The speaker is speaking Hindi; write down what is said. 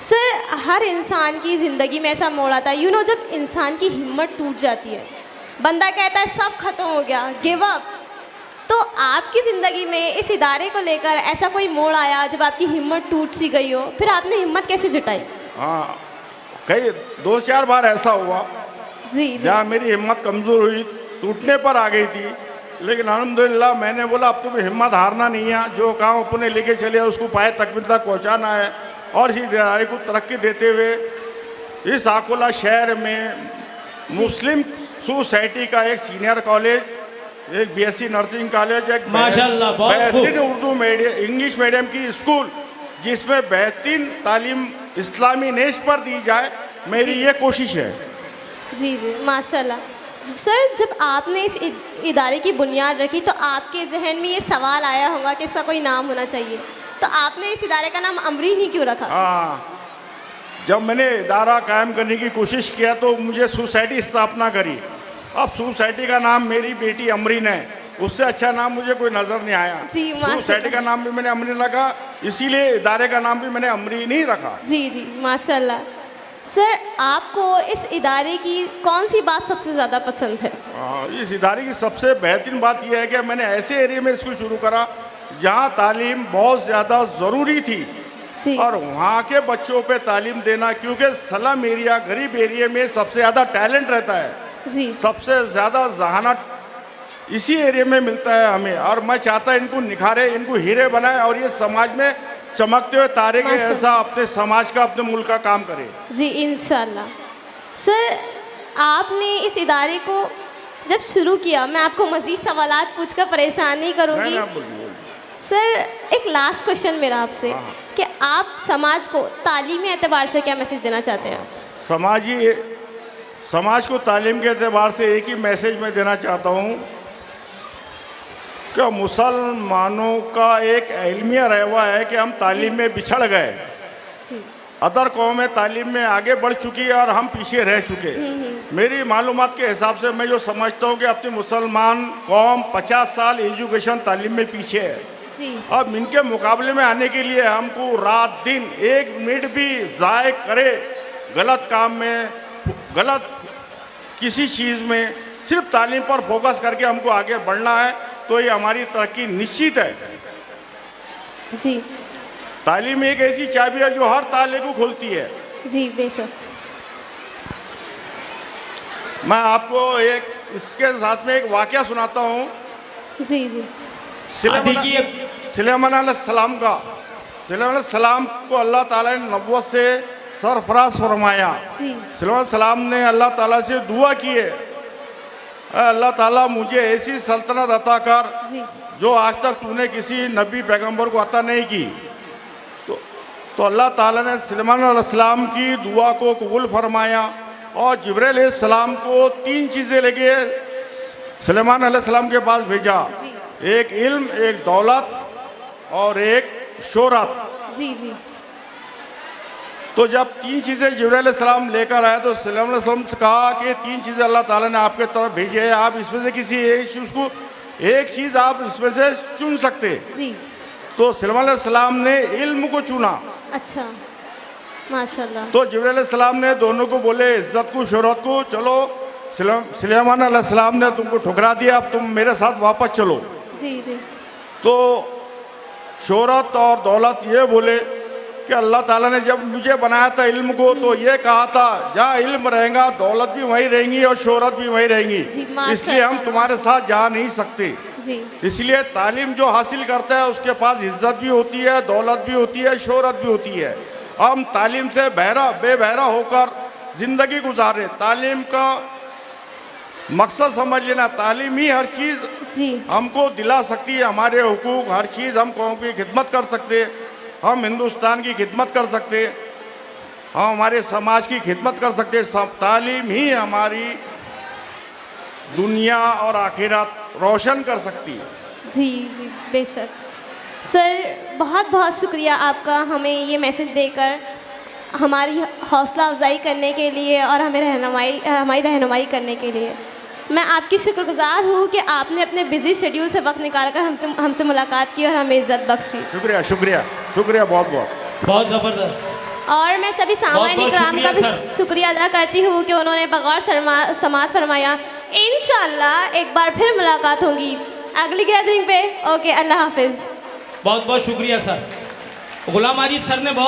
सर, हर इंसान की ज़िंदगी में ऐसा मोड़ आता है जब इंसान की हिम्मत टूट जाती है, बंदा कहता है सब खत्म हो गया, गिव अप। तो आपकी ज़िंदगी में इस इदारे को लेकर ऐसा कोई मोड़ आया जब आपकी हिम्मत टूट सी गई हो, फिर आपने हिम्मत कैसे जुटाई? हाँ, कई 2-4 बार ऐसा हुआ जी जी। जहाँ मेरी हिम्मत कमज़ोर हुई, टूटने पर आ गई थी। लेकिन अल्हम्दुलिल्लाह मैंने बोला अब तुम्हें हिम्मत हारना नहीं है, जो काम अपने लेके चले उसको पाए तकमील तक पहुँचाना है और इसी इदारे को तरक्की देते हुए इस आकोला शहर में मुस्लिम सोसाइटी का एक सीनियर कॉलेज, एक बीएससी नर्सिंग कॉलेज, एक माशाल्लाह, बहुत बेहतरीन खूब। उर्दू मीडियम इंग्लिश मीडियम की स्कूल जिसमें बेहतरीन तालीम इस्लामी नेश पर दी जाए, मेरी ये कोशिश है। जी जी, माशाल्लाह। सर, जब आपने इस इदारे की बुनियाद रखी तो आपके जहन में ये सवाल आया होगा कि इसका कोई नाम होना चाहिए, तो आपने इस इदारे का नाम अमरीन ही क्यों रखा? हाँ, जब मैंने इदारा कायम करने की कोशिश किया तो मुझे सोसाइटी स्थापना करी। अब सोसाइटी का नाम मेरी बेटी अमरीन है, उससे अच्छा नाम मुझे कोई नज़र नहीं आया। जी, माशाल्लाह। सोसाइटी का नाम भी मैंने अमरीन रखा, इसीलिए इदारे का नाम भी मैंने अमरीन ही रखा। जी जी, माशाल्लाह। सर, आपको इस इदारे की कौन सी बात सबसे ज़्यादा पसंद है? इस इदारे की सबसे बेहतरीन बात यह है कि मैंने ऐसे एरिया में स्कूल शुरू करा जहाँ तालीम बहुत ज़्यादा ज़रूरी थी जी। और वहाँ के बच्चों पे तालीम देना, क्योंकि स्लम एरिया, गरीब एरिया में सबसे ज़्यादा टैलेंट रहता है, जी सबसे ज़्यादा जहानत इसी एरिया में मिलता है हमें। और मैं चाहता इनको निखारे, इनको हीरे बनाए और ये समाज में चमकते हुए तारे के ऐसा अपने समाज का, अपने मुल्क का काम करे। जी, इंशाल्लाह। सर, आपने इस इदारे को जब शुरू किया, मैं आपको मज़ीद सवालात पूछकर परेशान नहीं करूँगी। सर, एक लास्ट क्वेश्चन मेरा आपसे कि आप समाज को तालीमी एतबार से क्या मैसेज देना चाहते हैं? समाज को तालीम के एतबार से एक ही मैसेज मैं देना चाहता हूँ कि मुसलमानों का एक अलमिया रहवा है कि हम तालीम में बिछड़ गए। जी। अदर कौमें तालीम में आगे बढ़ चुकी है और हम पीछे रह चुके। मेरी मालूमात के हिसाब से मैं जो समझता हूँ कि अपनी मुसलमान कौम 50 साल एजुकेशन तालीम में पीछे है। जी। अब इनके मुकाबले में आने के लिए हमको रात दिन 1 मिनट भी ज़ाय करे गलत काम में, गलत किसी चीज़ में, सिर्फ तालीम पर फोकस करके हमको आगे बढ़ना है, तो ये हमारी तरक्की निश्चित है। जी। तालीम एक ऐसी चाबी है जो हर ताले को खोलती है। जी, बेशक। मैं आपको एक इसके साथ में एक वाक़या सुनाता हूँ। जी जी। सुलेमान अलैहिस्सलाम का। सुलेमान अलैहिस्सलाम को अल्लाह ताला ने नबुव्वत से सरफराज फरमाया। जी। सुलेमान अलैहिस्सलाम ने अल्लाह ताला से दुआ की है, अल्लाह ताला मुझे ऐसी सल्तनत अता कर जी। जो आज तक तूने किसी नबी पैगंबर को अता नहीं की। तो अल्लाह ताला ने सुलेमान अलैहिस्सलाम की दुआ को कबूल फरमाया और जिब्रील अलैहिस्सलाम को 3 चीज़ें लेके सुलेमान अलैहिस्सलाम के पास भेजा। एक इल्म, एक दौलत और एक शोहरत। जी जी। तो जब 3 चीज़ें जिब्रील अलैहिस्सलाम लेकर आए तो सुलेमान अलैहिस्सलाम से कहा कि 3 चीज़ें अल्लाह ताला ने आपके तरफ भेजी है, आप इसमें से किसी एक चीज़ आप इसमें से चुन सकते। जी। तो सुलेमान अलैहिस्सलाम ने इल्म को चुना। अच्छा, माशाल्लाह। तो जिब्रील अलैहिस्सलाम ने दोनों को बोले इज्जत को, शोहरत को, चलो सुलेमान अलैहिस्सलाम ने तुमको ठुकरा दिया, अब तुम मेरे साथ वापस चलो। जी जी। तो शोहरत और दौलत ये बोले कि अल्लाह ताला ने जब मुझे बनाया था इल्म को तो ये कहा था जहाँ इल्म रहेगा दौलत भी वहीं रहेंगी और शोहरत भी वहीं रहेंगी, इसलिए हम तुम्हारे साथ जा नहीं सकते। जी। इसलिए तालीम जो हासिल करता है उसके पास इज्जत भी होती है, दौलत भी होती है, शोहरत भी होती है। हम तालीम से बेबहरा होकर ज़िंदगी गुजारे। तालीम का मकसद समझ लेना, तालीम ही हर चीज़ हमको दिला सकती है, हमारे हुकूक, हर चीज़ हम कौम की खिदमत कर सकते, हम हिंदुस्तान की खिदमत कर सकते, हम हमारे समाज की खिदमत कर सकते। तालीम ही हमारी दुनिया और आखिरत रोशन कर सकती है। जी जी, बेशक। सर, बहुत बहुत शुक्रिया आपका हमें ये मैसेज देकर हमारी हौसला अफजाई करने के लिए और हमारी रहनुमाई करने के लिए। मैं आपकी शुक्रगुजार हूँ कि आपने अपने बिजी शेड्यूल से वक्त निकाल कर हमसे मुलाकात की और हमें इज़्ज़त बख्शी। शुक्रिया शुक्रिया शुक्रिया, बहुत बहुत बहुत ज़बरदस्त। और मैं सभी सामान्य बहुत इकराम का भी शुक्रिया, सर। शुक्रिया अदा करती हूँ कि उन्होंने बगौर समात फरमाया। इंशाल्लाह एक बार फिर मुलाकात होगी अगली गैदरिंग पे। ओके, अल्लाह हाफिज़। बहुत बहुत शुक्रिया सर। गुलाम आरिफ सर ने बहुत